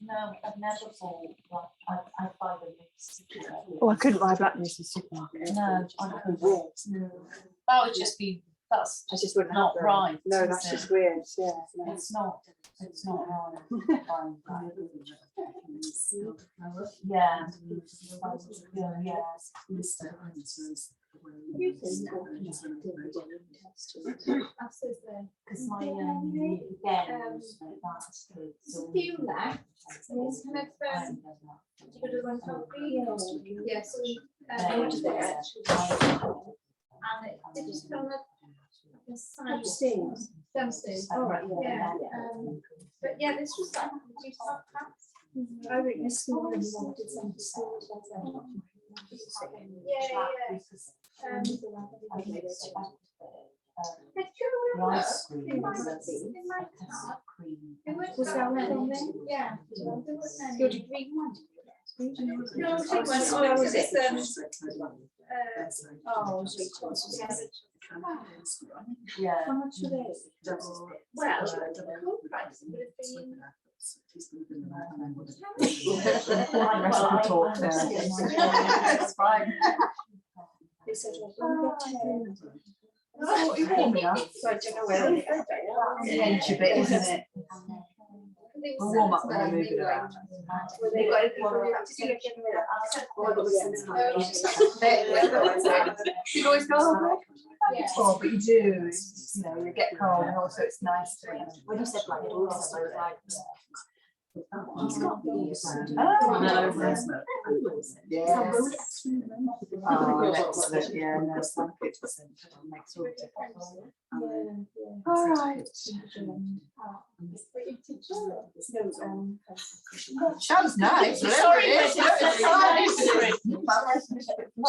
No, I've never bought black. I buy the mix. Oh, I couldn't buy black news in the supermarket. No, I couldn't. That would just be, that's I just wouldn't not have them. right. No, is that's it? just weird. Yeah. No. It's not right. Yeah. Because my again that's good. So few left. So it's kind of you could have gone yeah. So and it just kind of the side Upstairs. downstairs. All right. Yeah. But yeah, this was like reduced that tax. I think this morning we wanted some school. Yeah. Rice cream. In my car. It Was that many. on there? Yeah. Your degree one. No, Yeah. How much are they? well, the cool price would have been. Talk there. It's fine. They said, well, Oh, you're warm enough. so I don't know where they Pinch a bit, isn't it? We'll warm up when we move it around. You always go, oh, but you do, you know, you get cold and also it's nice to. When you said like it also like He's got these. Oh, no. Yeah. Oh, excellent. Yeah, no, some kids makes all the difference. All right. Sounds nice. Sorry,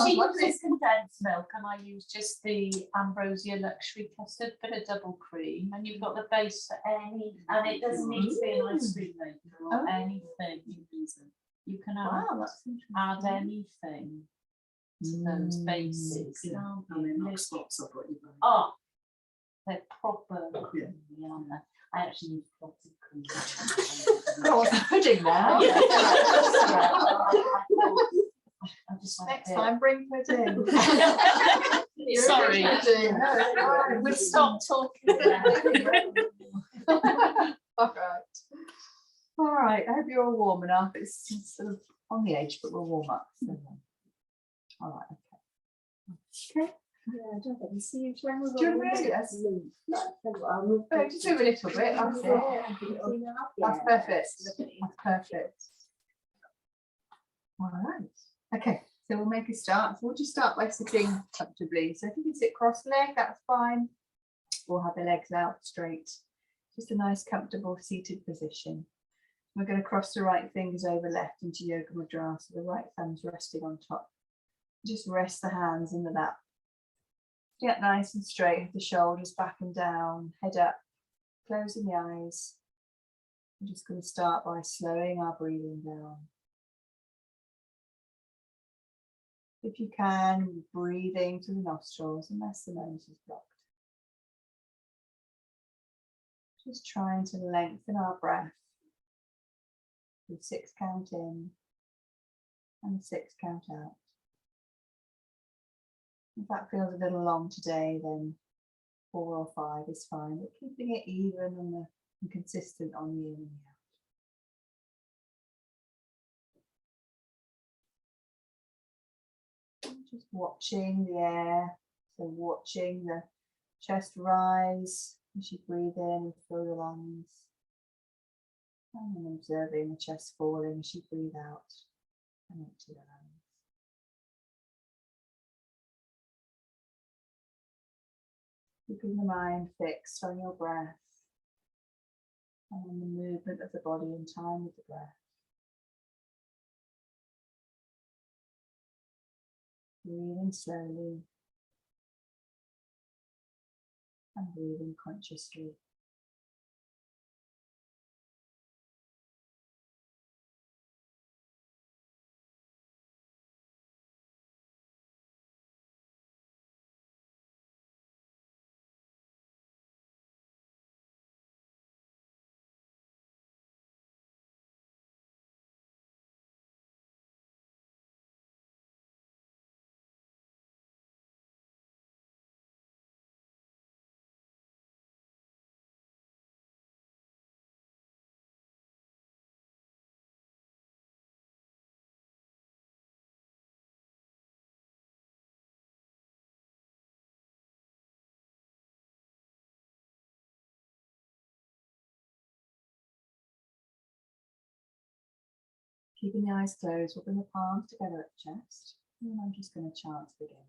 She uses condensed milk and I use just the Ambrosia luxury custard, bit of double cream, and you've got the base for any, and it doesn't need to be an ice cream maker or anything. You can add anything to those bases. Oh, they're proper creamy, aren't they? I actually use lots of cream. Oh, what's the pudding now? Next time, bring pudding. Sorry, we stopped talking. All right. I hope you're all warm enough. It's sort of on the edge, but we'll warm up. So, all right. Okay. Yeah, I don't think we see you when we're Do you really? Yes. Just do a little bit. That's it. That's perfect. That's perfect. All right. Okay. So we'll make a start. So we'll just start by sitting comfortably. So if you can sit cross-legged, that's fine. We'll have the legs out straight. Just a nice, comfortable seated position. We're going to cross the right fingers over left into Yoga Mudra. So the right thumb's resting on top. Just rest the hands in the lap. Get nice and straight, the shoulders back and down, head up, closing the eyes. I'm just going to start by slowing our breathing down. If you can, breathing through the nostrils unless the nose is blocked. Just trying to lengthen our breath with 6 count in and 6 count out. If that feels a little long today, then 4 or 5 is fine, but keeping it even and consistent on the in and the out. Just watching the air, so watching the chest rise as you breathe in and fill your lungs, and then observing the chest falling as you breathe out and empty the lungs. Keeping the mind fixed on your breath and on the movement of the body in time with the breath. Breathing slowly and breathing consciously. Keeping the eyes closed, we'll bring the palms together at the chest. And I'm just going to chant again.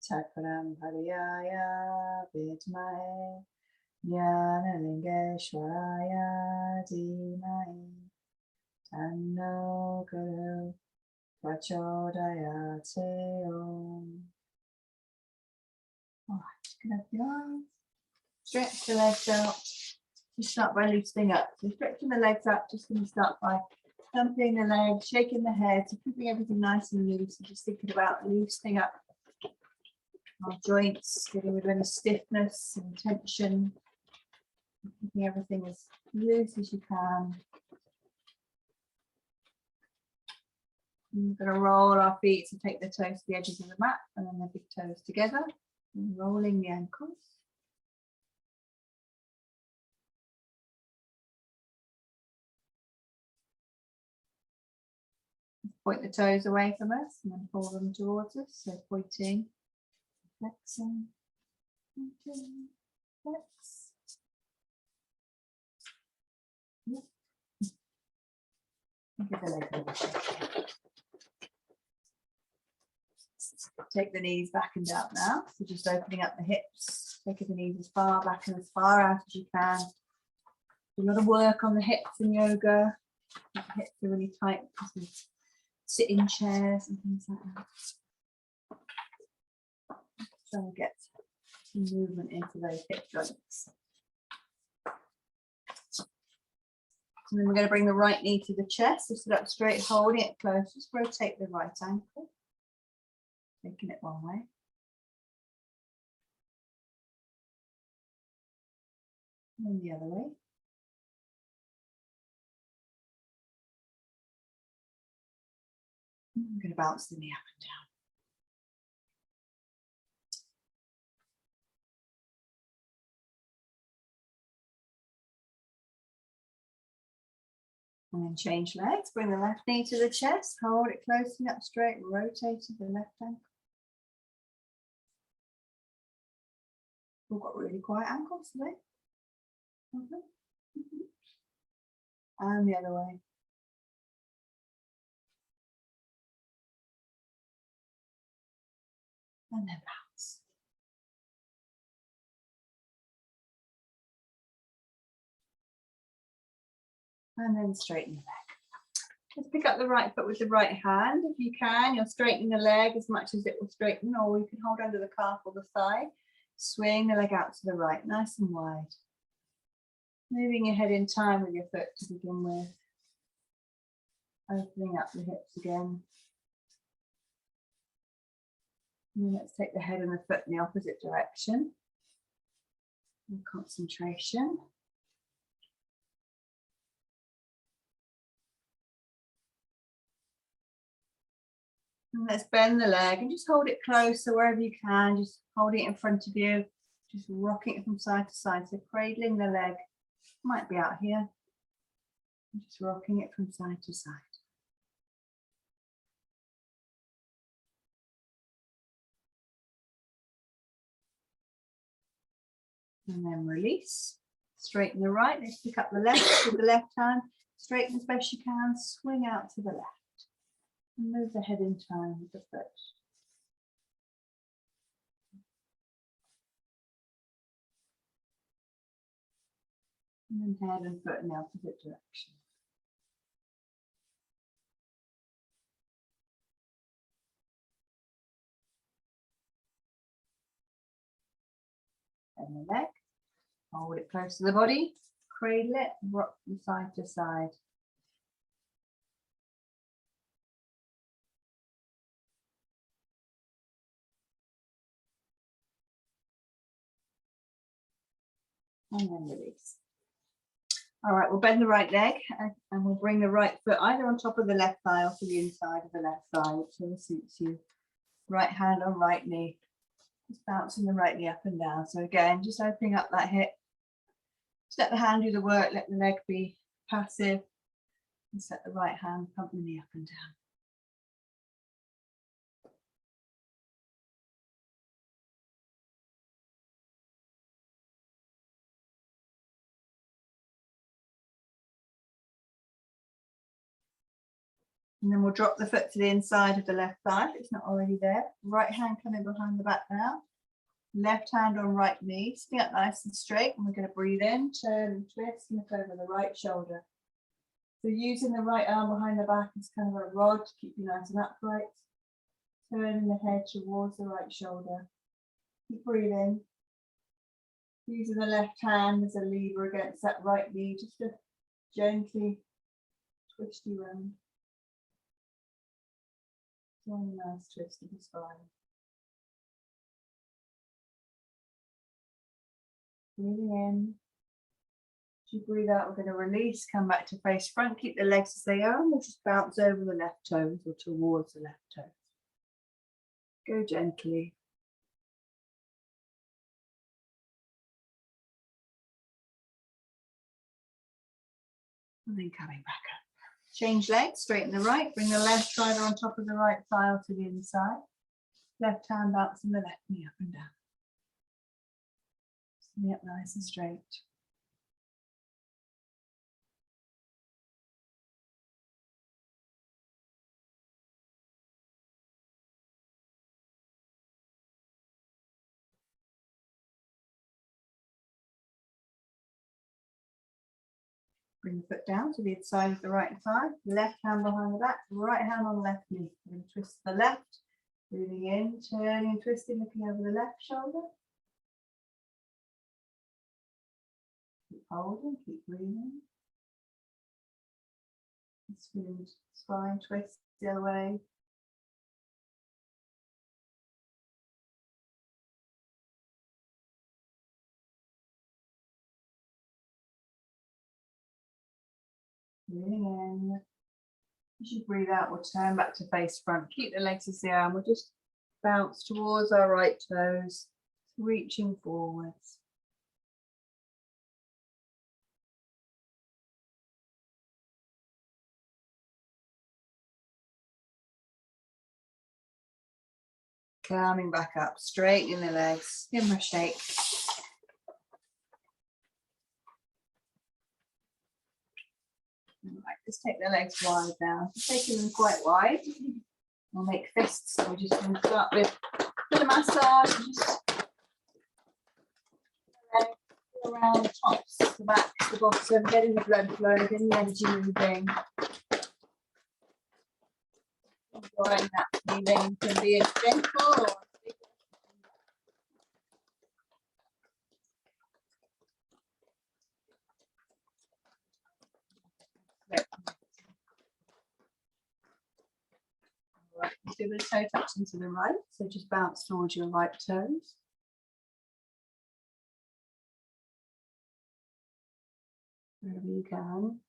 Chakram Pariyaya Vidmahe Jnanalingeshwaraya Dhimai Tanno Guru Prachodayate Om. Alright, just gonna open your eyes. Stretch the legs out. Just start by loosening up. So stretching the legs out, just going to start by thumping the legs, shaking the head, so keeping everything nice and loose, and just thinking about loosening up our joints, getting rid of any stiffness and tension, keeping everything as loose as you can. And we're going to roll our feet to take the toes to the edges of the mat and then the big toes together, and rolling the ankles. Point the toes away from us and then pull them towards us. So pointing, flexing, pointing, flex. Yep. Give the leg a little shake. Take the knees back and down now. So just opening up the hips, taking the knees as far back and as far out as you can. Do a lot of work on the hips in yoga. The hips are really tight because we sit in chairs and things like that. Trying to get some movement into those hip joints. And then we're going to bring the right knee to the chest, so sit up straight, holding it close. Just rotate the right ankle, taking it one way. And then the other way. I'm going to bounce the knee up and down. And then change legs, bring the left knee to the chest, hold it close and up straight, rotate to the left ankle. We've got really quiet ankles today. And the other way. And then bounce. And then straighten the leg. Just pick up the right foot with the right hand. If you can, you're straightening the leg as much as it will straighten, or you can hold under the calf or the thigh. Swing the leg out to the right, nice and wide. Moving your head in time with your foot to begin with. Opening up the hips again. And let's take the head and the foot in the opposite direction. And concentration. And let's bend the leg and just hold it close, so wherever you can, just holding it in front of you, just rocking it from side to side. So cradling the leg, might be out here, just rocking it from side to side. And then release, straighten the right, let's pick up the left with the left hand, straighten as best you can, swing out to the left. And move the head in time with the foot. And then head and foot in the opposite direction. And the leg, hold it close to the body, cradle it, rock from side to side. And then release. All right, we'll bend the right leg and we'll bring the right foot either on top of the left thigh or to the inside of the left thigh, whichever suits you. Right hand on right knee. Just bouncing the right knee up and down. So again, just opening up that hip. Just let the hand do the work, let the leg be passive. And set the right hand, pump the knee up and down. And then we'll drop the foot to the inside of the left thigh if it's not already there. Right hand coming behind the back now. Left hand on right knee, sitting up nice and straight. And we're going to breathe in, turn and twist, and look over the right shoulder. So using the right arm behind the back as kind of a rod to keep you nice and upright. Turning the head towards the right shoulder. Keep breathing. Using the left hand as a lever against that right knee, just to gently twist you around. One nice twist of the spine. Breathing in. As you breathe out, we're going to release, come back to face front, keep the legs as they are, and we'll just bounce over the left toes or towards the left toes. Go gently. And then coming back up. Change legs, straighten the right, bring the left shoulder on top of the right thigh to the inside. Left hand bouncing the left knee up and down. Sitting up nice and straight. Bring the foot down to the side of the right thigh, left hand behind the back, right hand on the left knee. We're going to twist to the left, breathing in, turning and twisting, looking over the left shoulder. Keep holding, keep breathing. Smooth spine twist the other way. Breathing in. As you breathe out, we'll turn back to face front. Keep the legs as they are. We'll just bounce towards our right toes, reaching forwards. Coming back up, straightening the legs, give them a shake. Right, just take the legs wide now. Taking them quite wide. We'll make fists. So we're just going to start with a massage. Just around the tops, the back, the bottom, getting the blood flowing, getting the energy moving. Enjoying that feeling. Can be as gentle or right, do the toe touching to the right, so just bounce towards your right toes. Wherever you can.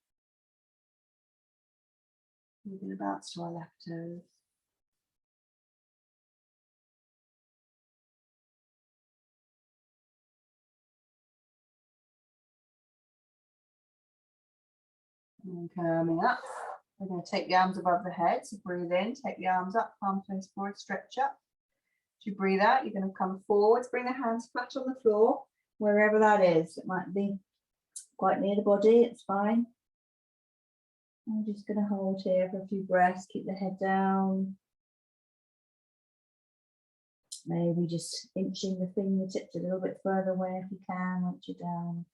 We're going to bounce to our left toes. And coming up, we're going to take the arms above the head, so breathe in, take the arms up, palm face forward, stretch up. As you breathe out, you're going to come forwards, bring the hands flat on the floor, wherever that is. It might be quite near the body, it's fine. I'm just going to hold here for a few breaths, keep the head down. Maybe just inching the fingertips a little bit further away if you can, once you're down.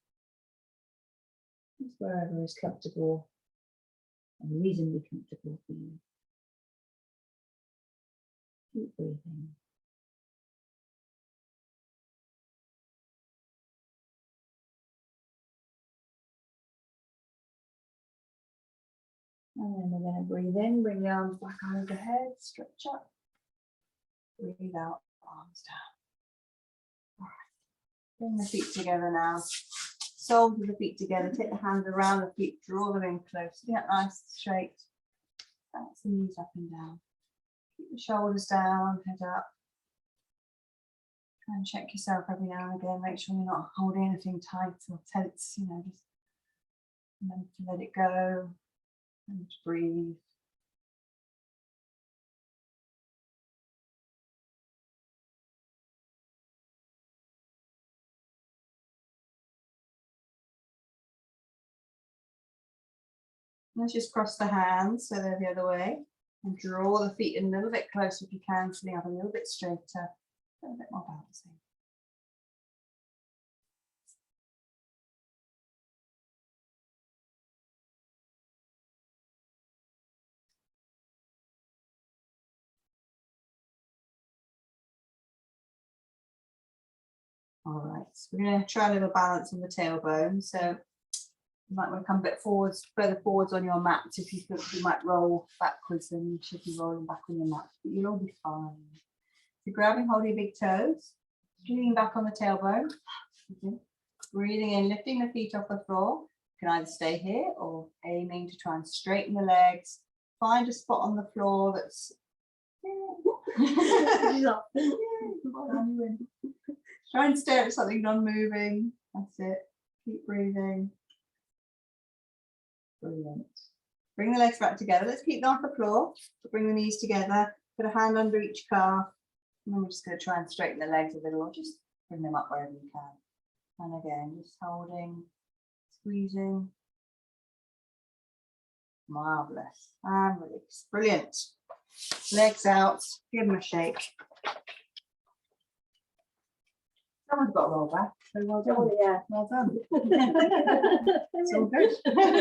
Just wherever is comfortable and reasonably comfortable for you. Keep breathing. And then we're going to breathe in, bring the arms back over the head, stretch up. Breathe out, arms down. All right. Bring the feet together now. Soles of the feet together, take the hands around the feet, draw them in close, get nice and straight. Bounce the knees up and down. Keep the shoulders down, head up. And check yourself every now and again, make sure you're not holding anything tight or tense, you know, just remember to let it go and breathe. Let's just cross the hands so they're the other way and draw the feet in a little bit closer if you can, so they have a little bit straighter, a little bit more balancing. All right, so we're going to try a little balance on the tailbone. So you might want to come a bit forwards, further forwards on your mat. If you think you might roll backwards, then you should be rolling back on your mat, but you'll all be fine. So grabbing hold of your big toes, leaning back on the tailbone, breathing in, lifting the feet off the floor. You can either stay here or aiming to try and straighten the legs. Find a spot on the floor that's try and stare at something non-moving. That's it. Keep breathing. Brilliant. Bring the legs back together. Let's keep them off the floor. Bring the knees together. Put a hand under each calf. And then we're just going to try and straighten the legs a little, or just bring them up wherever you can. And again, just holding, squeezing. Marvelous. And release. Brilliant. Legs out. Give them a shake. Someone's got a roll back. So well done. Oh, yeah. Well done. It's all good.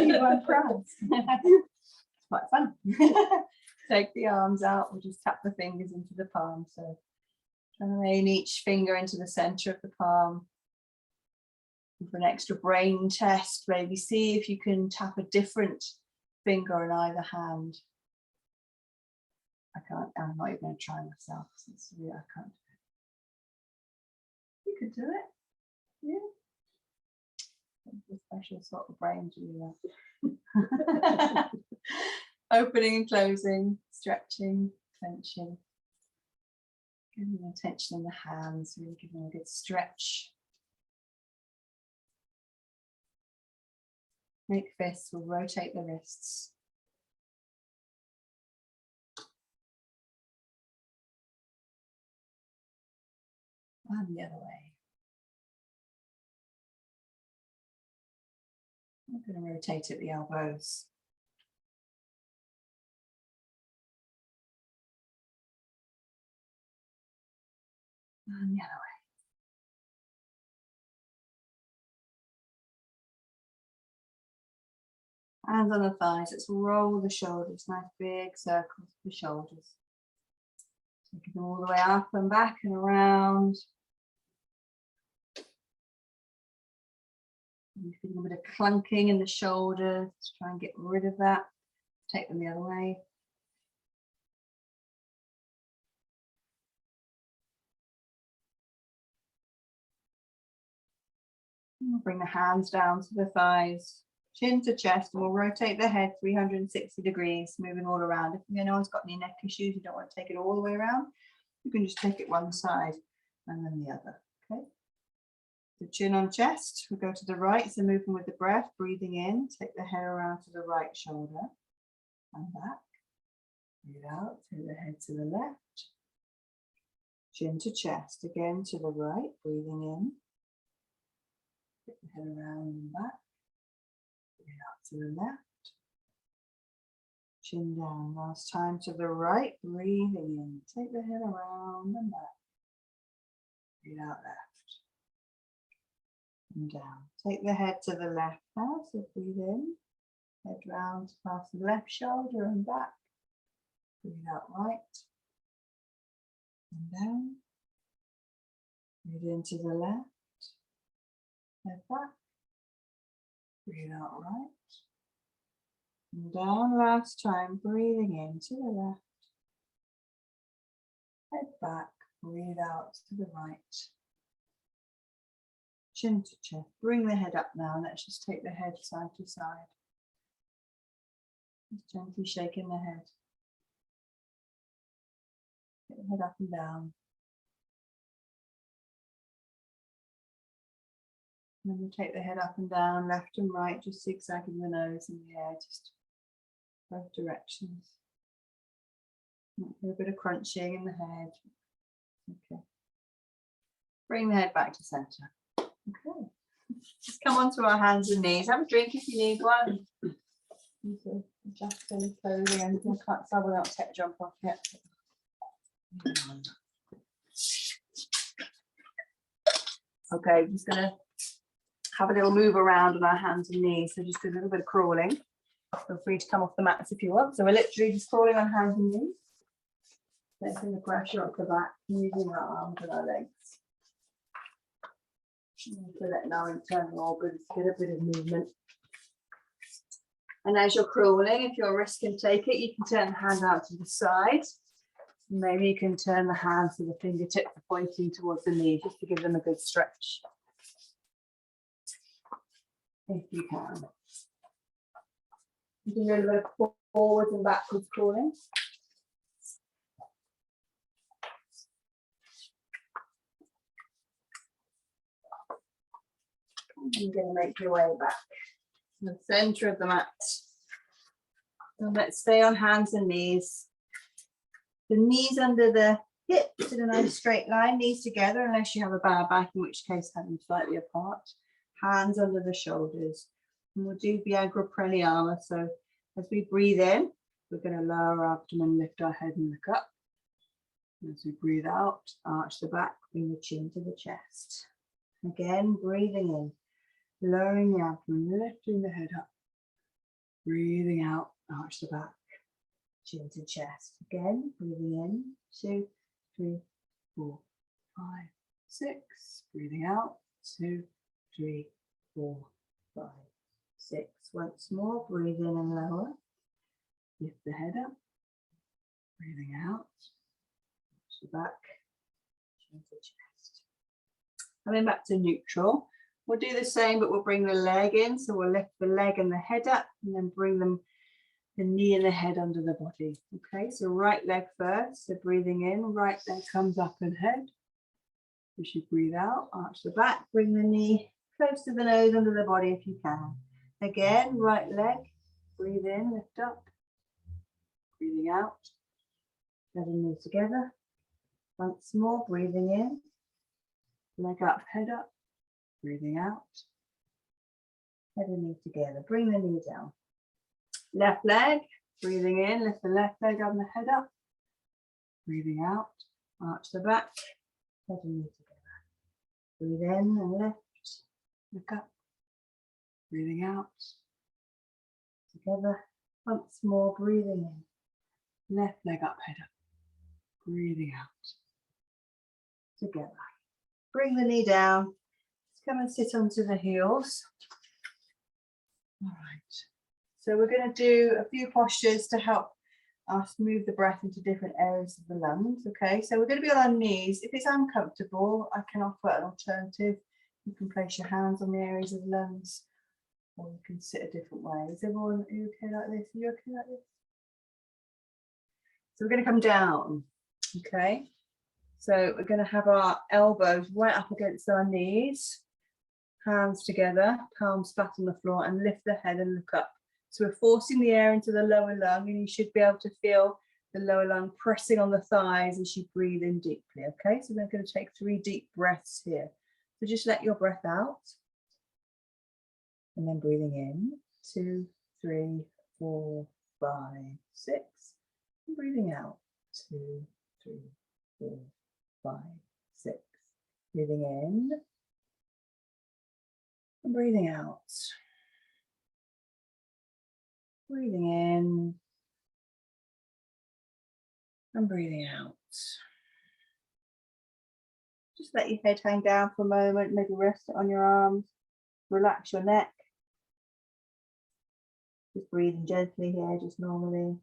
You weren't proud. It's quite fun. Take the arms out. We'll just tap the fingers into the palm. So try and aim each finger into the center of the palm. And for an extra brain test, maybe see if you can tap a different finger in either hand. I can't. I'm not even going to try myself. Since I can't. You could do it. Yeah. A special sort of brain to do that. Opening and closing, stretching, clenching. Giving attention in the hands, really giving a good stretch. Make fists, we'll rotate the wrists. And the other way. I'm going to rotate at the elbows. And the other way. Hands on the thighs. Let's roll the shoulders. Nice big circles for the shoulders. Taking them all the way up and back and around. You feel a bit of clunking in the shoulders. Try and get rid of that. Take them the other way. We'll bring the hands down to the thighs, chin to chest, and we'll rotate the head 360 degrees, moving all around. If anyone's got any neck issues, you don't want to take it all the way around, you can just take it one side and then the other. Okay. The chin on chest, we'll go to the right, so moving with the breath, breathing in, take the head around to the right shoulder and back. Breathe out, take the head to the left. Chin to chest, again to the right, breathing in. Take the head around and back. Breathe out to the left. Chin down, last time to the right, breathing in. Take the head around and back. Breathe out left. And down. Take the head to the left now, so breathe in. Head round past the left shoulder and back. Breathe out right. And down. Breathe into the left. Head back. Breathe out right. And down last time, breathing in to the left. Head back, breathe out to the right. Chin to chest, bring the head up now. Let's just take the head side to side. Just gently shaking the head. Get the head up and down. then we'll take the head up and down, left and right, just zigzagging the nose and the air, just both directions. A bit of crunching in the head. Okay. Bring the head back to center. Okay. Just come onto our hands and knees. Have a drink if you need one. You can adjust any clothing. I can't tell without take jump off yet. Okay, just gonna have a little move around on our hands and knees. So just do a little bit of crawling. Feel free to come off the mats if you want. So we're literally just crawling on hands and knees. Taking the pressure off the back, using our arms and our legs. So letting our internal organs get a bit of movement. And as you're crawling, if your wrist can take it, you can turn the hand out to the side. Maybe you can turn the hands to the fingertips pointing towards the knee, just to give them a good stretch. If you can. You can do a little bit of forwards and backwards crawling. You're going to make your way back to the center of the mat. And let's stay on hands and knees. The knees under the hips in a nice straight line, knees together, unless you have a bad back, in which case have them slightly apart. Hands under the shoulders. And we'll do Viagra Pranayama. So as we breathe in, we're going to lower our abdomen, lift our head and look up. As we breathe out, arch the back, bring the chin to the chest. Again, breathing in. Lowering the abdomen, lifting the head up, breathing out, arch the back, chin to chest. Again, breathing in, 2, 3, 4, 5, 6. Breathing out, 2, 3, 4, 5, 6. Once more, breathe in and lower. Lift the head up, breathing out, arch the back, chin to chest. Coming back to neutral. We'll do the same, but we'll bring the leg in. So we'll lift the leg and the head up and then bring the knee and the head under the body. Okay, so right leg first. So breathing in, right leg comes up and head. As you breathe out, arch the back, bring the knee close to the nose under the body if you can. Again, right leg, breathe in, lift up. Breathing out, head and knee together. Once more, breathing in, leg up, head up. Breathing out, head and knee together. Bring the knee down. Left leg, breathing in, lift the left leg up and the head up. Breathing out, arch the back, head and knee together. Breathe in and lift, look up. Breathing out, together. Once more, breathing in, left leg up, head up. Breathing out, together. Bring the knee down. Come and sit onto the heels. All right. So we're going to do a few postures to help us move the breath into different areas of the lungs. Okay, so we're going to be on our knees. If it's uncomfortable, I can offer an alternative. You can place your hands on the areas of the lungs, or you can sit a different way. Is everyone, are you okay like this? Are you okay like this? So we're going to come down. Okay. So we're going to have our elbows right up against our knees. Hands together, palms flat on the floor, and lift the head and look up. So we're forcing the air into the lower lung, and you should be able to feel the lower lung pressing on the thighs as you breathe in deeply. Okay, so we're going to take 3 deep breaths here. So just let your breath out, and then breathing in, 2, 3, 4, 5, 6, and breathing out, 2, 3, 4, 5, 6. Breathing in. And breathing out. Breathing in. And breathing out. Just let your head hang down for a moment, maybe rest it on your arms, relax your neck. Just breathing gently here, just normally.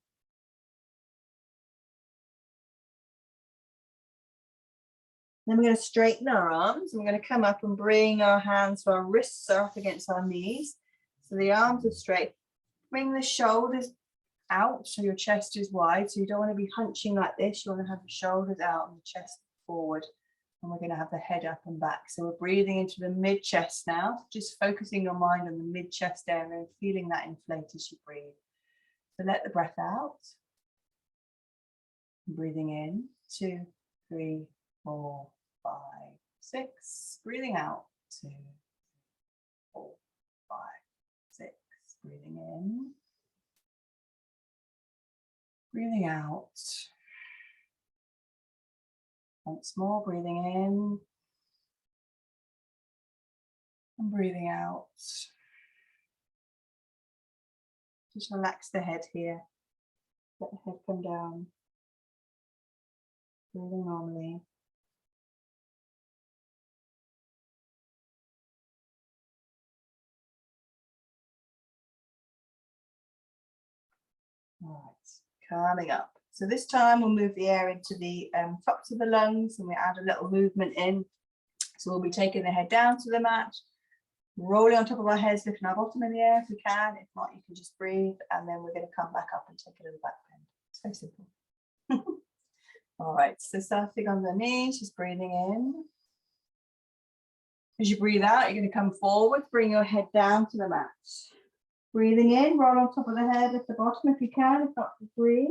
Then we're going to straighten our arms. We're going to come up and bring our hands, so our wrists are up against our knees. So the arms are straight. Bring the shoulders out so your chest is wide. So you don't want to be hunching like this. You want to have the shoulders out and the chest forward. And we're going to have the head up and back. So we're breathing into the mid chest now, just focusing your mind on the mid chest area and feeling that inflate as you breathe. So let the breath out. Breathing in, 2, 3, 4, 5, 6. Breathing out, 2, 4, 5, 6. Breathing in. Breathing out. Once more, breathing in. And breathing out. Just relax the head here. Let the head come down. Breathing normally. All right, coming up. So this time we'll move the air into the tops of the lungs and we add a little movement in. So we'll be taking the head down to the mat, rolling on top of our heads, lifting our bottom in the air if we can. If not, you can just breathe, and then we're going to come back up and take a little back bend. It's very simple. All right, so starting on the knees, just breathing in. As you breathe out, you're going to come forward, bring your head down to the mat. Breathing in, roll on top of the head, lift the bottom if you can, if not, breathe.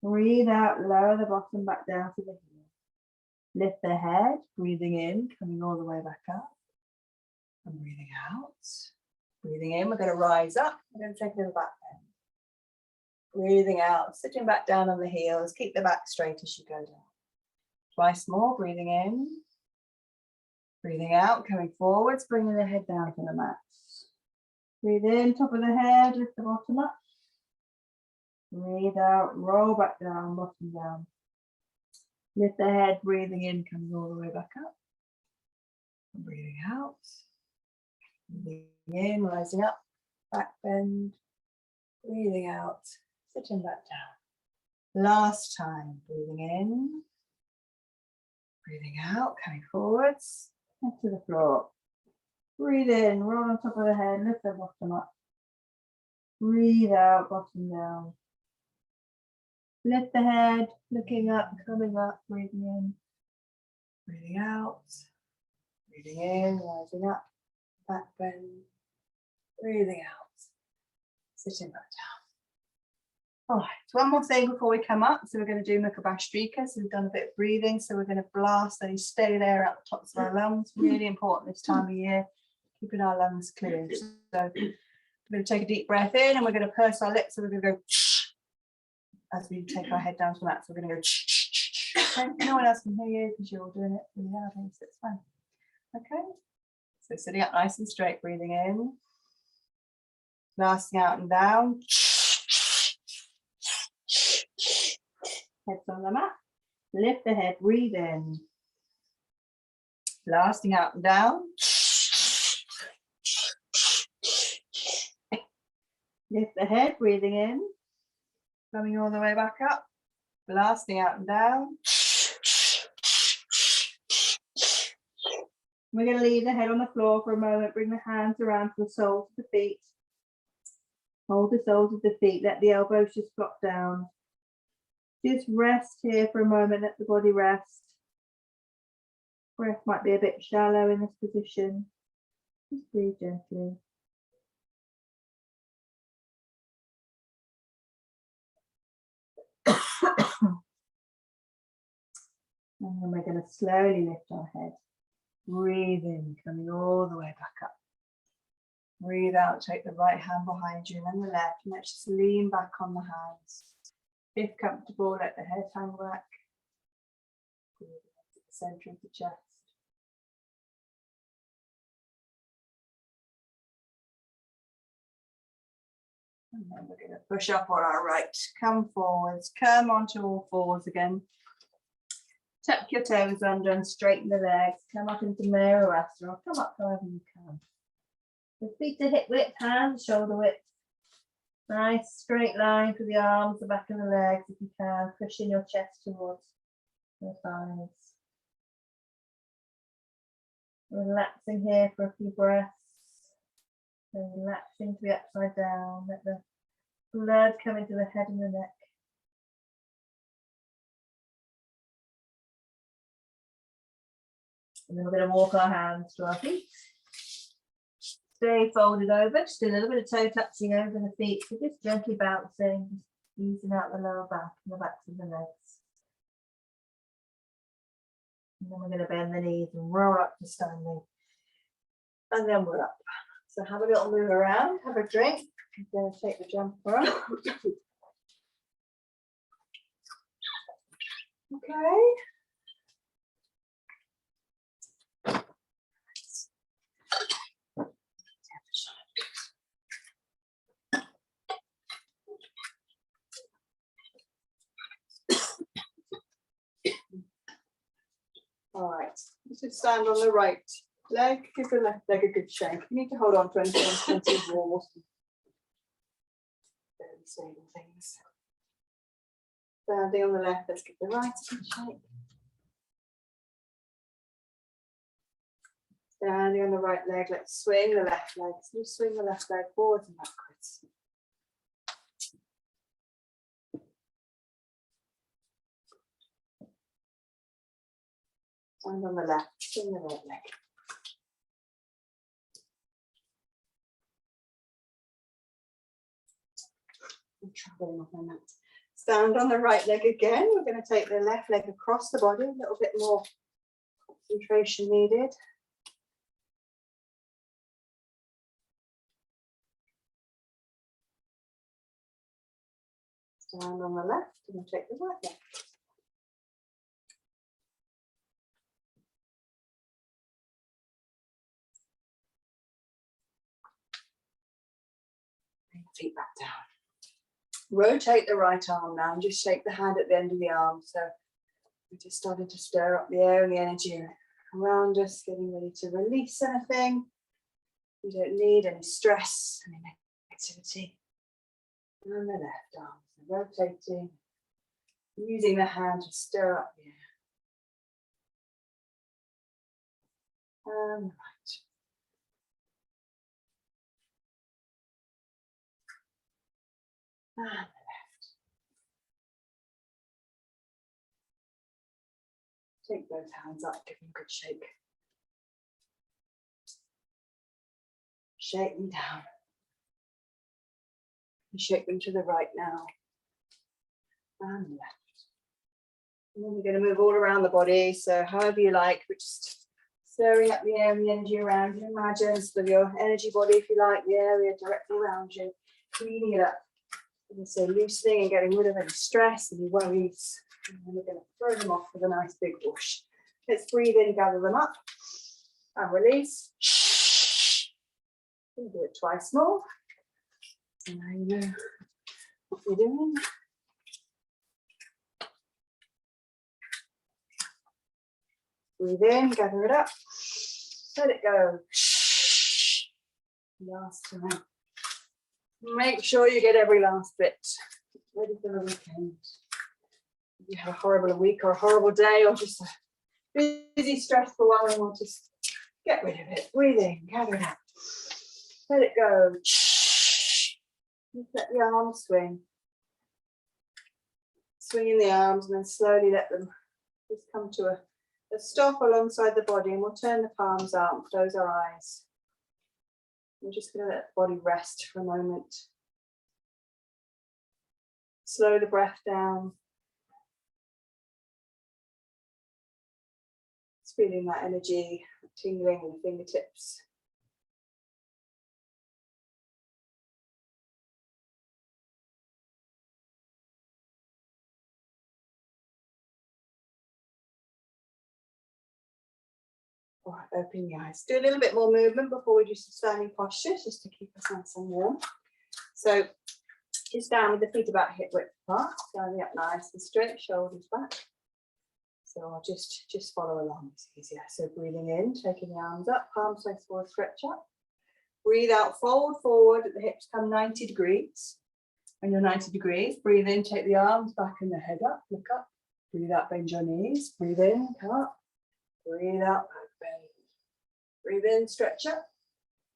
Breathe out, lower the bottom back down to the heel. Lift the head, breathing in, coming all the way back up. And breathing out. Breathing in, we're going to rise up. We're going to take a little back bend. Breathing out, sitting back down on the heels. Keep the back straight as you go down. Twice more, breathing in. Breathing out, coming forwards, bringing the head down to the mat. Breathe in, top of the head, lift the bottom up. Breathe out, roll back down, bottom down. Lift the head, breathing in, coming all the way back up. And breathing out. Breathing in, rising up, back bend. Breathing out, sitting back down. Last time, breathing in. Breathing out, coming forwards, and to the floor. Breathe in, roll on top of the head, lift the bottom up. Breathe out, bottom down. Lift the head, looking up, coming up, breathing in. Breathing out. Breathing in, rising up, back bend. Breathing out. Sitting back down. All right, so one more thing before we come up. So we're going to do Mukha Bhastrika. So we've done a bit of breathing. So we're going to blast any stale air out the tops of our lungs. Really important this time of year, keeping our lungs clear. So we're going to take a deep breath in and we're going to purse our lips. So we're going to go as we take our head down to the mat. So we're going to go. No one else can hear you because you're all doing it really loudly, so it's fine. Okay. So sitting up nice and straight, breathing in. Blasting out and down. Heads on the mat. Lift the head, breathe in. Blasting out and down. Lift the head, breathing in. Coming all the way back up. Blasting out and down. We're going to leave the head on the floor for a moment. Bring the hands around to the soles of the feet. Hold the soles of the feet. Let the elbows just flop down. Just rest here for a moment. Let the body rest. Breath might be a bit shallow in this position. Just breathe gently. And then we're going to slowly lift our head. Breathe in, coming all the way back up. Breathe out, take the right hand behind you and then the left. And let's just lean back on the hands. If comfortable, let the head hang back. Breathe into the center of the chest. And then we're going to push up on our right. Come forwards, come onto all fours again. Tuck your toes under and straighten the legs. Come up into Mayurasana or come up however you can. The feet to hip width, hands shoulder width. Nice straight line for the arms, the back of the legs if you can. Pushing your chest towards your thighs. Relaxing here for a few breaths. And relaxing to the upside down. Let the blood come into the head and the neck. And then we're going to walk our hands to our feet. Stay folded over, just a little bit of toe touching over the feet. So just gently bouncing, just easing out the lower back and the backs of the legs. And then we're going to bend the knees and roll up to standing. And then we're up. So have a little move around, have a drink. I'm going to take the jumper up. Okay. All right, let's just stand on the right leg, give the left leg a good shake. You need to hold on to anything plenty of walls. Very stable things. Standing on the left, let's give the right a good shake. Standing on the right leg, let's swing the left leg. So you swing the left leg forwards and backwards. Stand on the left, swing the right leg. I'm traveling off my mat. Stand on the right leg again. We're going to take the left leg across the body, a little bit more concentration needed. Stand on the left and we'll take the right leg. Feet back down. Rotate the right arm now and just shake the hand at the end of the arm. So we're just starting to stir up the air and the energy around us, getting ready to release anything. We don't need any stress, any negativity. And the left arm, so rotating, using the hand to stir up the air. And the right. And the left. Take both hands up, give them a good shake. Shake them down. And shake them to the right now. And the left. And then we're going to move all around the body. So however you like, but just stirring up the air and the energy around you. Imagine sort of your energy body, if you like, the area directly around you. Cleaning it up. So loosening and getting rid of any stress, any worries, and then we're going to throw them off with a nice big whoosh. Let's breathe in, gather them up, and release. We'll do it twice more. So now you know what you're doing. Breathe in, gather it up, let it go. Last time. Make sure you get every last bit ready for the weekend. If you have a horrible week or a horrible day or just a busy, stressful one, and we'll just get rid of it. Breathe in, gather it up. Let it go. Just let the arms swing. Swinging the arms and then slowly let them just come to a stop alongside the body, and we'll turn the palms out and close our eyes. We're just going to let the body rest for a moment. Slow the breath down. Just feeling that energy tingling in the fingertips. All right, open your eyes. Do a little bit more movement before we do some standing postures, just to keep us nice and warm. So just down with the feet about hip width apart, standing up nice and straight, shoulders back. So I'll just follow along, it's easier. So breathing in, taking the arms up, palms face forward, stretch up. Breathe out, fold forward, the hips come 90 degrees. When you're 90 degrees, breathe in, take the arms back and the head up, look up. Breathe out, bend your knees. Breathe in, come up. Breathe out, bend. Breathe in, stretch up.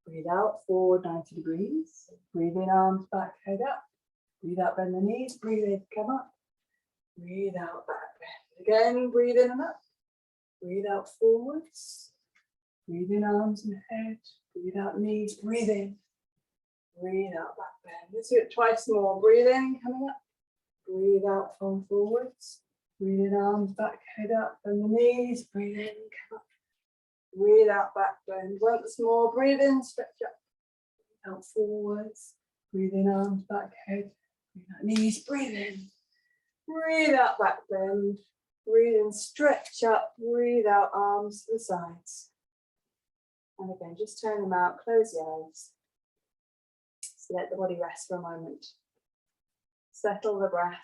Breathe out, forward 90 degrees. Breathe in, arms back, head up. Breathe out, bend the knees. Breathe in, come up. Breathe out, back, bend. Again, breathe in and up. Breathe out forwards. Breathe in arms and head. Breathe out knees. Breathe in. Breathe out back bend. Let's do it twice more. Breathe in, coming up. Breathe out, fold forwards. Breathe in, arms back, head up, and the knees. Breathe in, come up. Breathe out, back bend. Once more. Breathe in, stretch up. Breathe out, forwards. Breathe in, arms back, head. Breathe out, knees. Breathe in. Breathe out, back bend. Breathe in, stretch up. Breathe out, arms to the sides. And again, just turn them out. Close the eyes. So let the body rest for a moment. Settle the breath.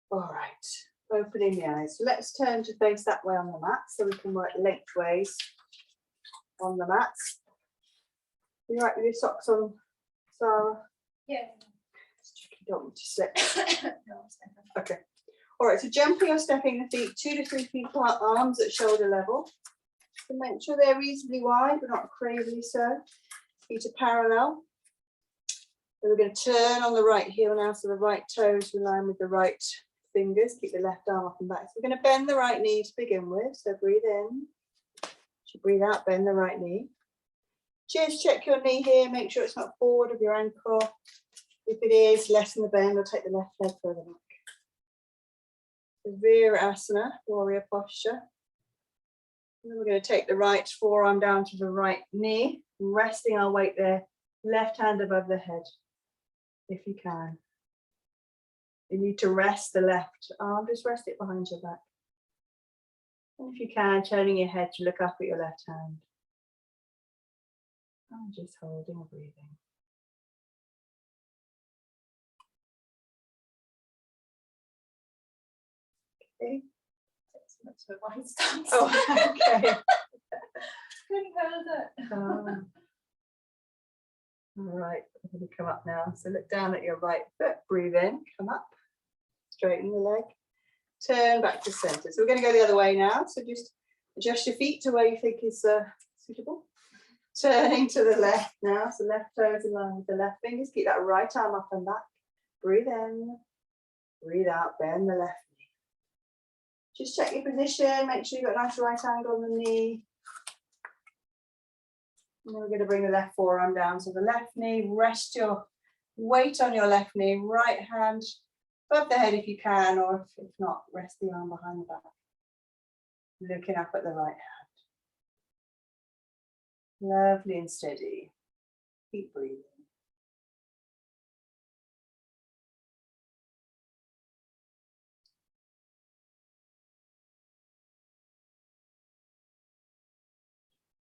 All right, opening the eyes. So let's turn to face that way on the mat so we can work lengthways on the mat. You right with your socks on, Sarah? Yeah. You don't want to slip. Okay. All right, so jumping or stepping the feet 2 to 3 feet apart, arms at shoulder level. So make sure they're reasonably wide, but not crazily so. Feet are parallel. And we're going to turn on the right heel now, so the right toes in line with the right fingers. Keep the left arm up and back. So we're going to bend the right knee to begin with. So breathe in. Breathe out, bend the right knee. Just check your knee here, make sure it's not forward of your ankle. If it is, lessen the bend or take the left leg further back. Virasana, warrior posture. And then we're going to take the right forearm down to the right knee, resting our weight there, left hand above the head, if you can. You need to rest the left arm, just rest it behind your back. And if you can, turning your head to look up at your left hand. And just holding and breathing. Okay. That's my wide stance. Oh, okay. Couldn't hold it. All right, I'm going to come up now. So look down at your right foot, breathe in, come up, straighten the leg, turn back to center. So we're going to go the other way now. So just adjust your feet to where you think is suitable. Turning to the left now. So left toes in line with the left fingers. Keep that right arm up and back. Breathe in, breathe out, bend the left knee. Just check your position, make sure you've got a nice right angle on the knee. And then we're going to bring the left forearm down. So the left knee, rest your weight on your left knee, right hand above the head if you can, or if not, rest the arm behind the back. Looking up at the right hand. Lovely and steady. Keep breathing.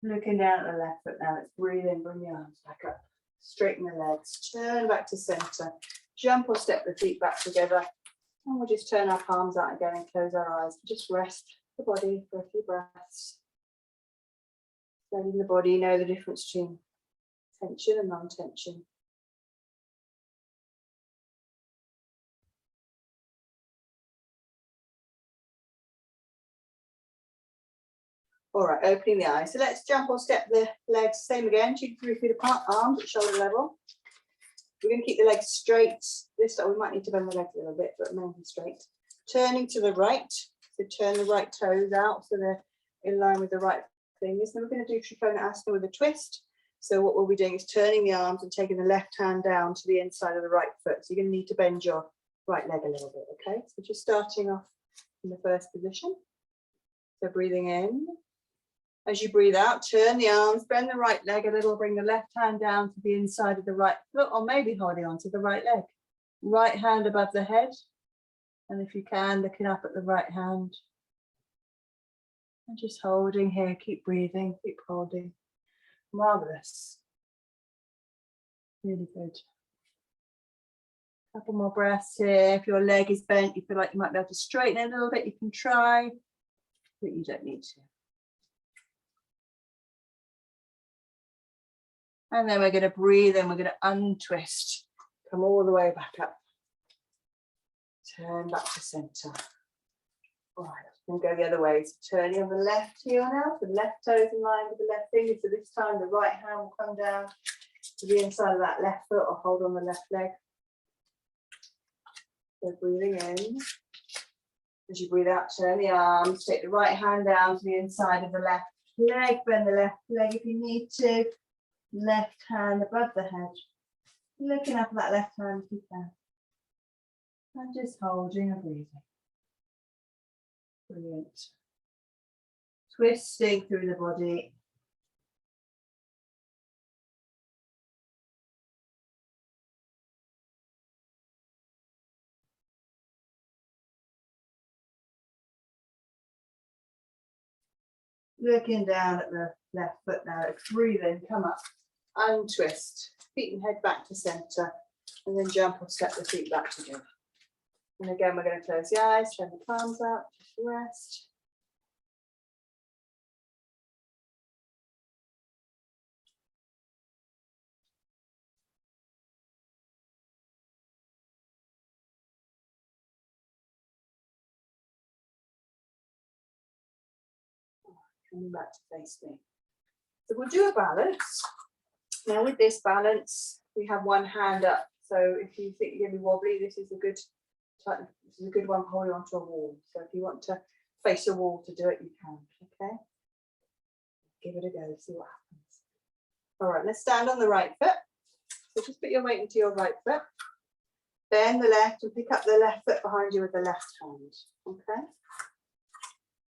Looking down at the left foot now, let's breathe in, bring the arms back up. Straighten the legs, turn back to center. Jump or step the feet back together. And we'll just turn our palms out again and close our eyes. Just rest the body for a few breaths. Letting the body know the difference between tension and non-tension. All right, opening the eyes. So let's jump or step the legs, same again, 2 to 3 feet apart, arms at shoulder level. We're going to keep the legs straight. This time we might need to bend the legs a little bit, but mainly straight. Turning to the right, so turn the right toes out so they're in line with the right fingers. Then we're going to do Trikonasana with a twist. So what we'll be doing is turning the arms and taking the left hand down to the inside of the right foot. So you're going to need to bend your right leg a little bit, okay? So just starting off in the first position. So breathing in. As you breathe out, turn the arms, bend the right leg a little, bring the left hand down to the inside of the right foot, or maybe holding on to the right leg. Right hand above the head. And if you can, looking up at the right hand. And just holding here, keep breathing, keep holding. Marvelous. Really good. Couple more breaths here. If your leg is bent, you feel like you might be able to straighten it a little bit, you can try, but you don't need to. And then we're going to breathe and we're going to untwist. Come all the way back up. Turn back to center. All right, And go the other way. So turning on the left heel now, the left toes in line with the left finger. So this time the right hand will come down to the inside of that left foot or hold on the left leg. So breathing in. As you breathe out, turn the arms, take the right hand down to the inside of the left leg, bend the left leg if you need to. Left hand above the head. Looking up at that left hand if you can. And just holding and breathing. Brilliant. Twisting through the body. Looking down at the left foot now, breathe in, come up, untwist, feet and head back to center, and then jump or step the feet back together. And again, we're going to close the eyes, turn the palms out, just rest. Coming back to face me. So we'll do a balance. Now with this balance, we have one hand up. So if you think you're going to be wobbly, this is a good one holding onto a wall. So if you want to face a wall to do it, you can. Okay. Give it a go, see what happens. All right, let's stand on the right foot. So just put your weight into your right foot. Bend the left and pick up the left foot behind you with the left hand. Okay.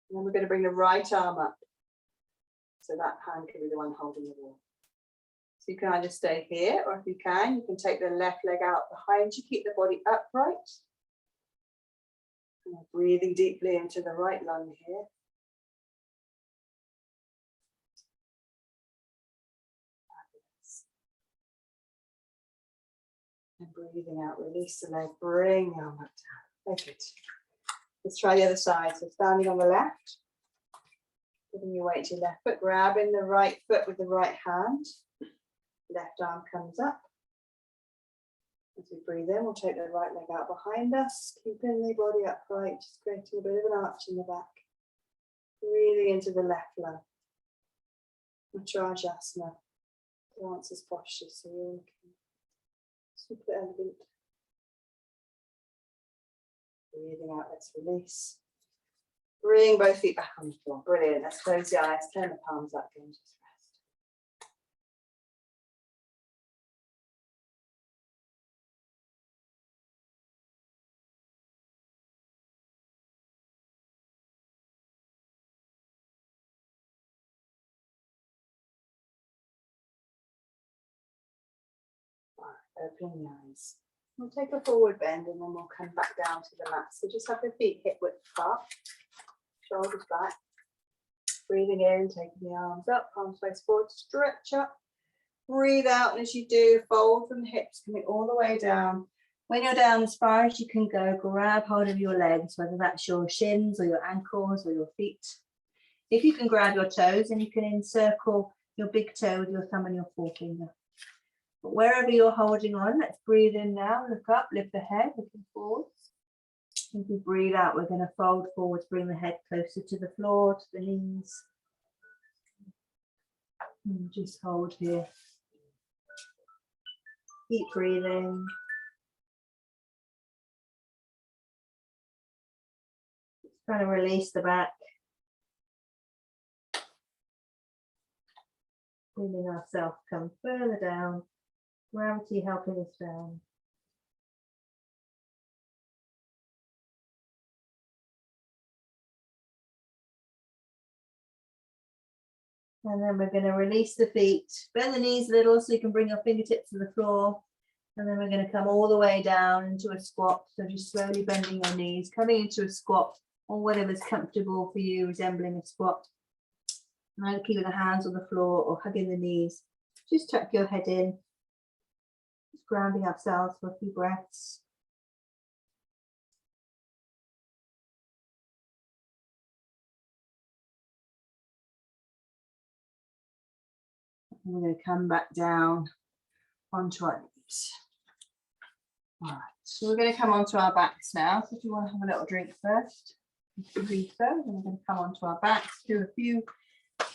And then we're going to bring the right arm up. So that hand can be the one holding the wall. So you can either stay here, or if you can take the left leg out behind you, keep the body upright. And breathing deeply into the right lung here. And breathing out, release the leg, bring the arm up down. Very good. Let's try the other side. So standing on the left, giving your weight to your left foot, grabbing the right foot with the right hand. Left arm comes up. As we breathe in, we'll take the right leg out behind us, keeping the body upright, just creating a bit of an arch in the back. Breathing into the left lung. Utrajasana, dancer's posture, so you're looking super elegant. Breathing out, let's release. Bring both feet back on the floor. Brilliant. Let's close the eyes, turn the palms up again, just rest. All right, open the eyes. We'll take a forward bend and then we'll come back down to the mat. So just have the feet hip width apart, shoulders back. Breathing in, taking the arms up, palms face forward, stretch up. Breathe out, and as you do, fold from the hips, coming all the way down. When you're down as far as you can go, grab hold of your legs, whether that's your shins or your ankles or your feet. If you can grab your toes, and you can encircle your big toe with your thumb and your forefinger. But wherever you're holding on, let's breathe in now, look up, lift the head, looking forwards. As we breathe out, we're going to fold forwards, bring the head closer to the floor, to the knees. And just hold here. Keep breathing. Just trying to release the back. Bringing ourselves come further down. Gravity helping us down. And then we're going to release the feet, bend the knees a little so you can bring your fingertips to the floor. And then we're going to come all the way down into a squat. So just slowly bending your knees, coming into a squat or whatever's comfortable for you, resembling a squat. And either keeping the hands on the floor or hugging the knees. Just tuck your head in. Just grounding ourselves for a few breaths. And we're going to come back down onto our knees. All right, so we're going to come onto our backs now. So if you want to have a little drink first. Breathe those, and we're going to come onto our backs, do a few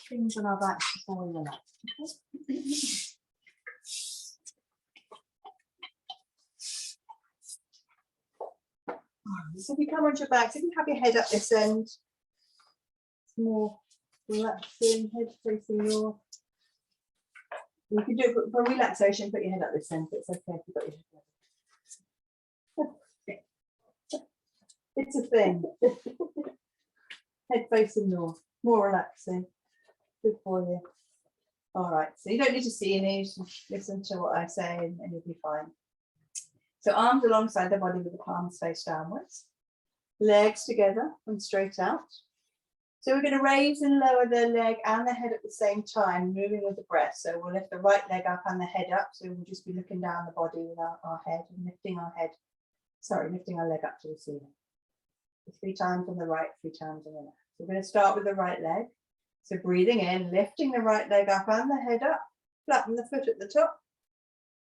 things on our backs before we relax. Okay? So if you come onto your backs, if you have your head up this end, it's more relaxing, head facing north. You can do it for relaxation, put your head up this end, but it's okay if you've got your head up. It's a thing. Head facing north, more relaxing, good for you. All right, so you don't need to see any, just listen to what I say and you'll be fine. So arms alongside the body with the palms face downwards, legs together and straight out. So we're going to raise and lower the leg and the head at the same time, moving with the breath. So we'll lift the right leg up and the head up. So we'll just be looking down the body with our head and lifting our leg up to the ceiling. 3 times on the right, 3 times on the left. So we're going to start with the right leg. So breathing in, lifting the right leg up and the head up, flatten the foot at the top,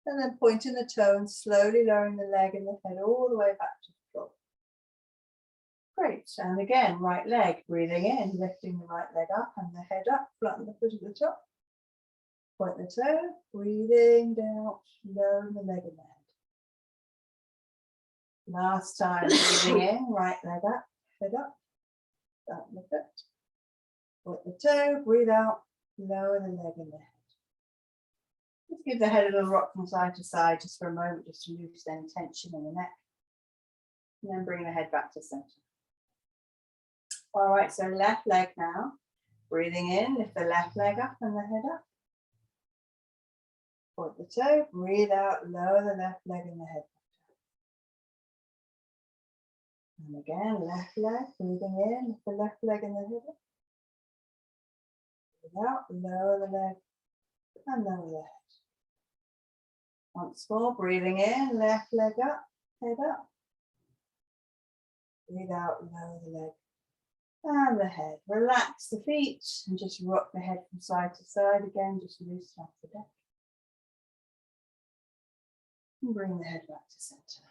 and then pointing the toe and slowly lowering the leg and the head all the way back to the floor. Great, and again, right leg, breathing in, lifting the right leg up and the head up, flatten the foot at the top, point the toe, breathing down, lowering the leg and the head. Last time, breathing in, right leg up, head up, flatten the foot, point the toe, breathe out, lower the leg and the head. Just give the head a little rock from side to side just for a moment, just to loosen any tension in the neck. And then bring the head back to center. All right, so left leg now. Breathing in, lift the left leg up and the head up. Point the toe, breathe out, lower the left leg and the head. And again, left leg, breathing in, lift the left leg and the head up. Breathe out, lower the leg and lower the head. Once more, breathing in, left leg up, head up. Breathe out, lower the leg and the head. Relax the feet and just rock the head from side to side again, just loosen up the neck. And bring the head back to center.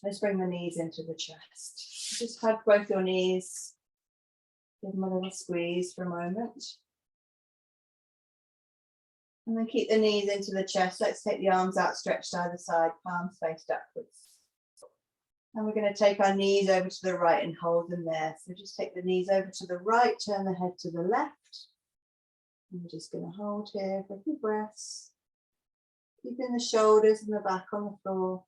Let's bring the knees into the chest. Just hug both your knees. Give them a little squeeze for a moment. And then keep the knees into the chest. Let's take the arms outstretched either side, palms faced upwards. And we're going to take our knees over to the right and hold them there. So just take the knees over to the right, turn the head to the left. And we're just going to hold here for a few breaths. Keeping the shoulders and the back on the floor.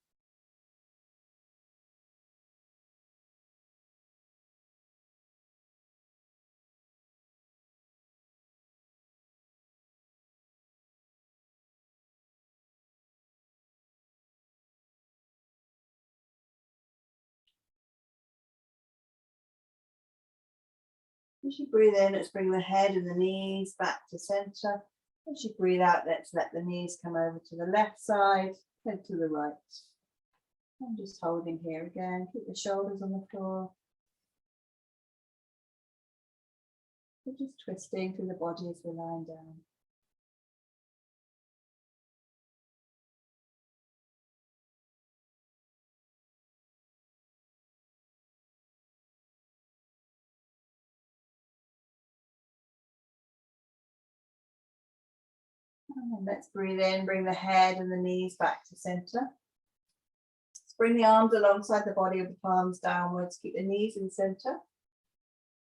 As you breathe in, let's bring the head and the knees back to center. As you breathe out, let's let the knees come over to the left side, then to the right. I'm just holding here again. Keep the shoulders on the floor. We're just twisting through the body as we're lying down. And let's breathe in, bring the head and the knees back to center. Let's bring the arms alongside the body with the palms downwards. Keep the knees in center.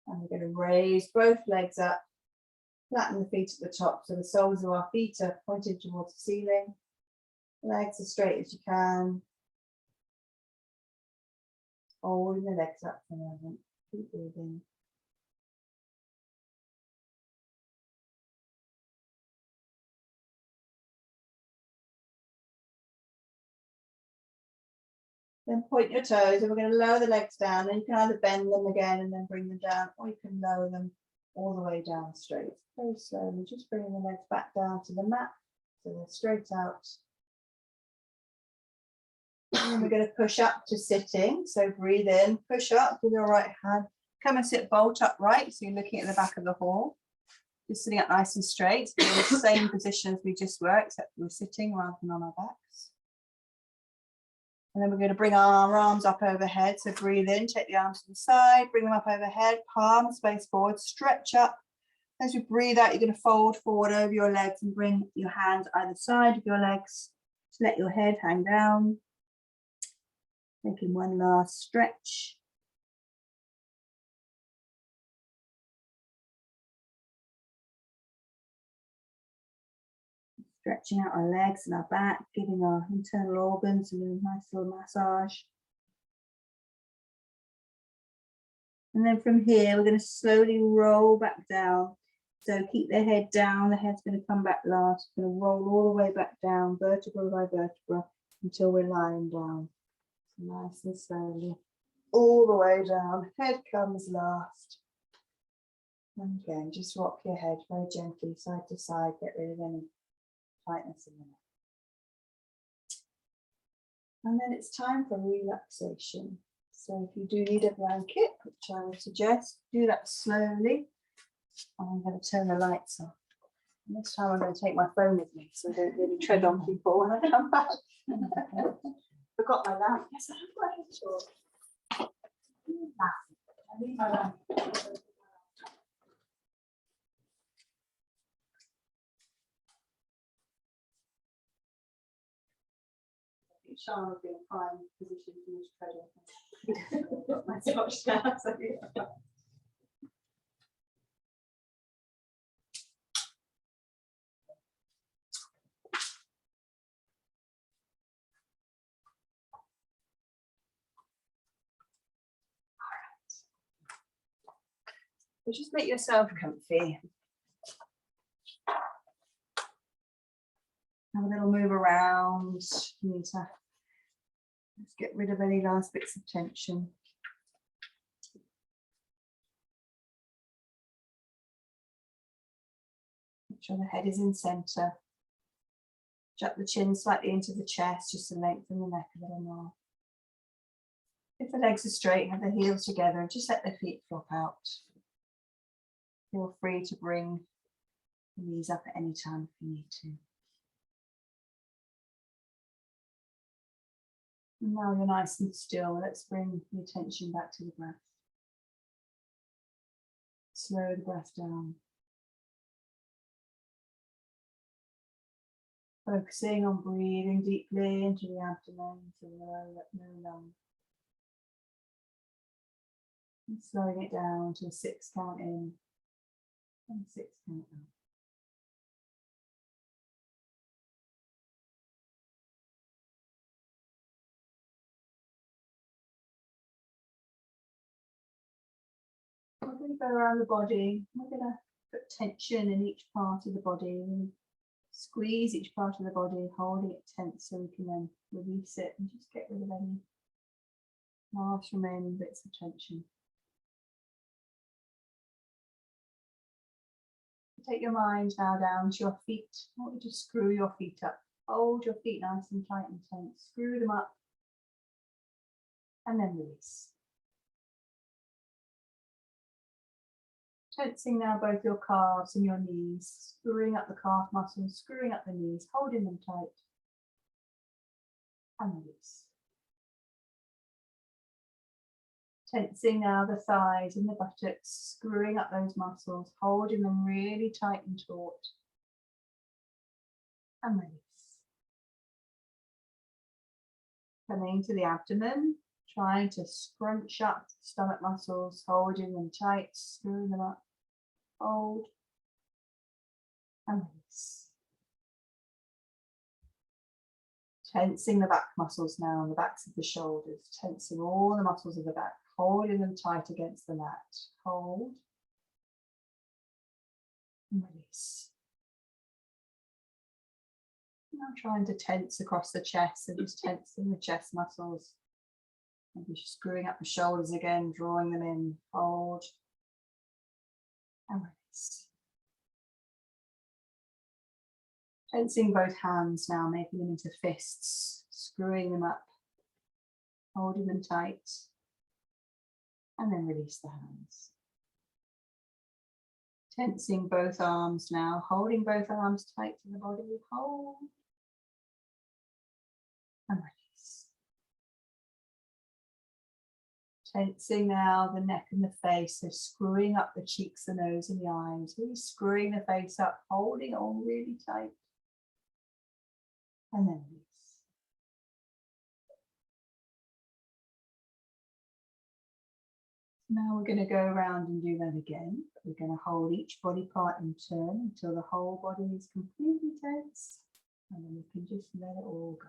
And we're going to raise both legs up, flatten the feet at the top so the soles of our feet are pointed towards the ceiling. Legs as straight as you can. Holding the legs up for a moment. Keep breathing. Then point your toes and we're going to lower the legs down, and you can either bend them again and then bring them down, or you can lower them all the way down straight. Very slowly, just bringing the legs back down to the mat so they're straight out. And then we're going to push up to sitting. So breathe in, push up with your right hand. Come and sit bolt upright. So you're looking at the back of the hall. Just sitting up nice and straight. So in the same position as we just were, except we're sitting rather than on our backs. And then we're going to bring our arms up overhead. So breathe in, take the arms to the side, bring them up overhead, palms face forward, stretch up. As you breathe out, you're going to fold forward over your legs and bring your hands either side of your legs. Just let your head hang down. Taking one last stretch. Stretching out our legs and our back, giving our internal organs a nice little massage. And then from here, we're going to slowly roll back down. So keep the head down, the head's going to come back last. Going to roll all the way back down, vertebra by vertebra, until we're lying down. Nice and slowly, all the way down. Head comes last. And again, just rock your head very gently, side to side, get rid of any tightness in the neck. And then it's time for relaxation. So if you do need a blanket, which I would suggest, do that slowly. I'm going to turn the lights off. And this time I'm going to take my phone with me so I don't really tread on people when I come back. Forgot my lamp. Yes, I have got it. I need my lamp. Sean would be in a prime position for me to tread on. Got my torch now, so yeah. So just make yourself comfy. Have a little move around. You need to let's get rid of any last bits of tension. Make sure the head is in center. Jut the chin slightly into the chest, just to lengthen the neck a little more. If the legs are straight, have the heels together and just let the feet flop out. Feel free to bring the knees up at any time if you need to. And now you're nice and still. Let's bring the attention back to the breath. Slow the breath down. Focusing on breathing deeply into the abdomen to no lung. And slowing it down to a 6 count in and 6 count out. We're going to go around the body. We're going to put tension in each part of the body. And squeeze each part of the body, holding it tense so we can then release it and just get rid of any last remaining bits of tension. Take your mind now down to your feet. I want you to screw your feet up. Hold your feet nice and tight and tense. Screw them up and then release. Tensing now both your calves and your knees, screwing up the calf muscles, screwing up the knees, holding them tight, and release. Tensing now the thighs and the buttocks, screwing up those muscles, holding them really tight and taut, and release. Coming to the abdomen, trying to scrunch up the stomach muscles, holding them tight, screwing them up. Hold and release. Tensing the back muscles now on the backs of the shoulders, tensing all the muscles of the back, holding them tight against the mat. Hold and release. Now trying to tense across the chest and just tensing the chest muscles. Maybe screwing up the shoulders again, drawing them in. Hold and release. Tensing both hands now, making them into fists, screwing them up, holding them tight, and then release the hands. Tensing both arms now, holding both arms tight to the body, hold and release. Tensing now the neck and the face, so screwing up the cheeks, the nose and the eyes, really screwing the face up, holding on really tight. And then release. Now we're going to go around and do that again. We're going to hold each body part in turn until the whole body is completely tense. And then we can just let it all go.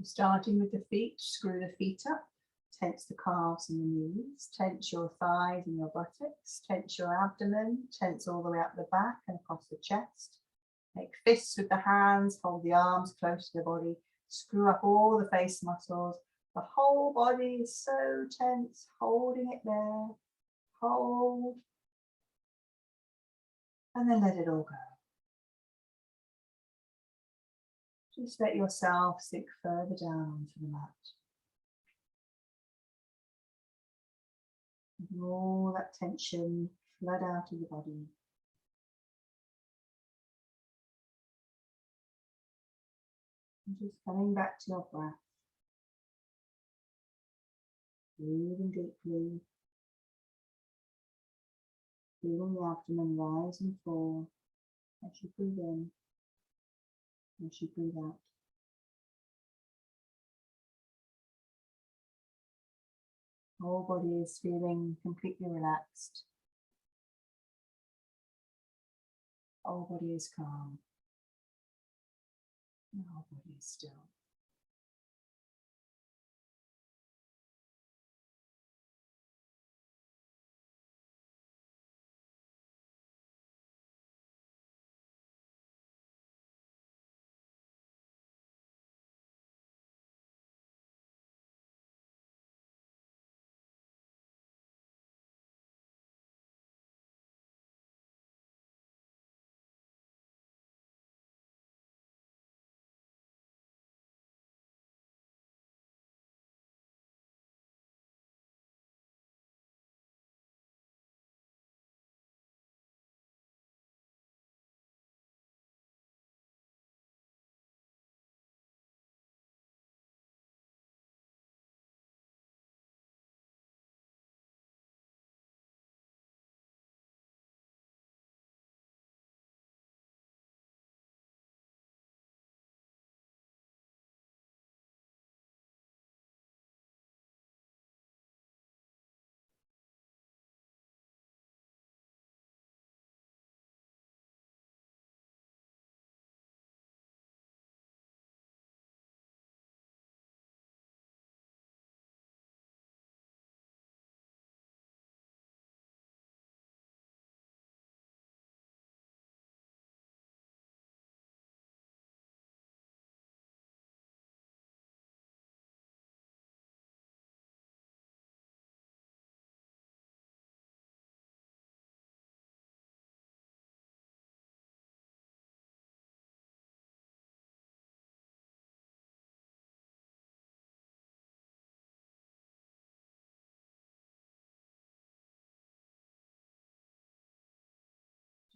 Starting with the feet, screw the feet up, tense the calves and the knees, tense your thighs and your buttocks, tense your abdomen, tense all the way up the back and across the chest. Make fists with the hands, hold the arms close to the body, screw up all the face muscles. The whole body is so tense, holding it there, hold, and then let it all go. Just let yourself sink further down onto the mat. And all that tension flood out of the body. And just coming back to your breath. Breathing deeply. Feeling the abdomen rise and fall as you breathe in, as you breathe out. Whole body is feeling completely relaxed. Whole body is calm. The whole body is still.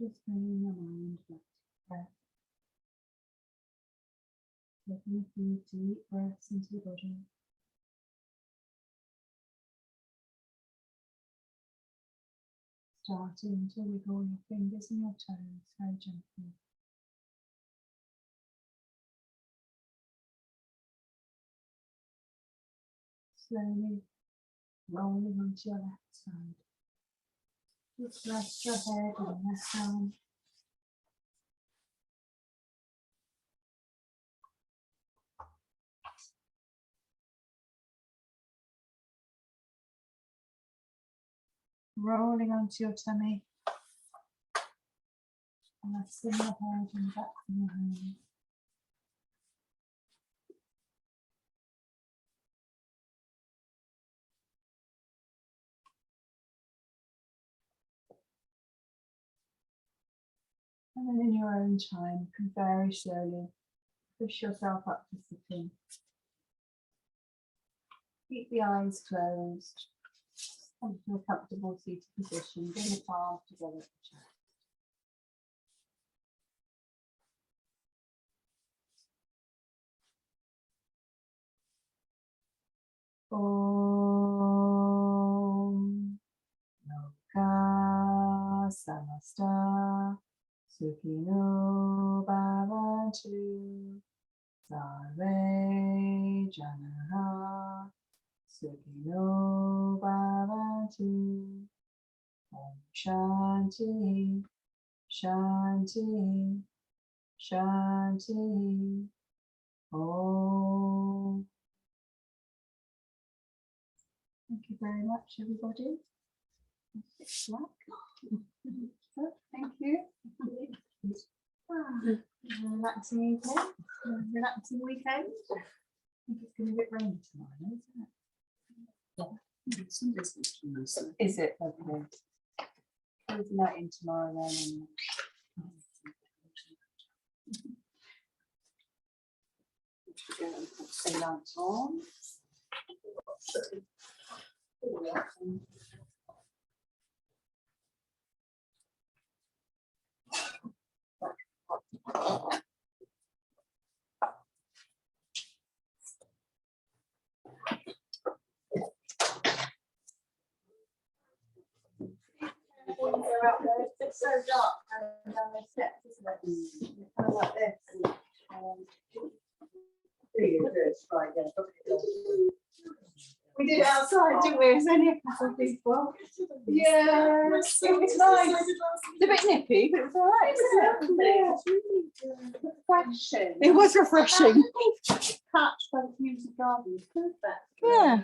Just bringing your mind back to breath. Taking a few deep breaths into the body. Starting to wiggle your fingers and your toes very gently. Slowly rolling onto your left side. Just rest your head on your left arm. Rolling onto your tummy. And resting your head and back from your hand. And then in your own time, you can very slowly push yourself up to sitting. Keep the eyes closed. Come to a comfortable seated position. Bring the palms together at the chest. Om Loka Samasta Sukhino Bhavantu Sarve Janaha Sukhino Bhavantu. Om Shanti, Shanti, Shanti. Om. Thank you very much, everybody. Good luck. Thank you. Relaxing evening, relaxing weekend. I think it's going to get rainy tomorrow, isn't it? Is it? Okay. Closing that in tomorrow then. Say lights on. It's so dark and down the steps, isn't it? Kind of like this. We did it outside, didn't we? It's only a couple of people. Yeah, it was nice. It's a bit nippy, but it was all right, wasn't it? Refreshing. It was refreshing. Touched by the community garden. Perfect. Yeah.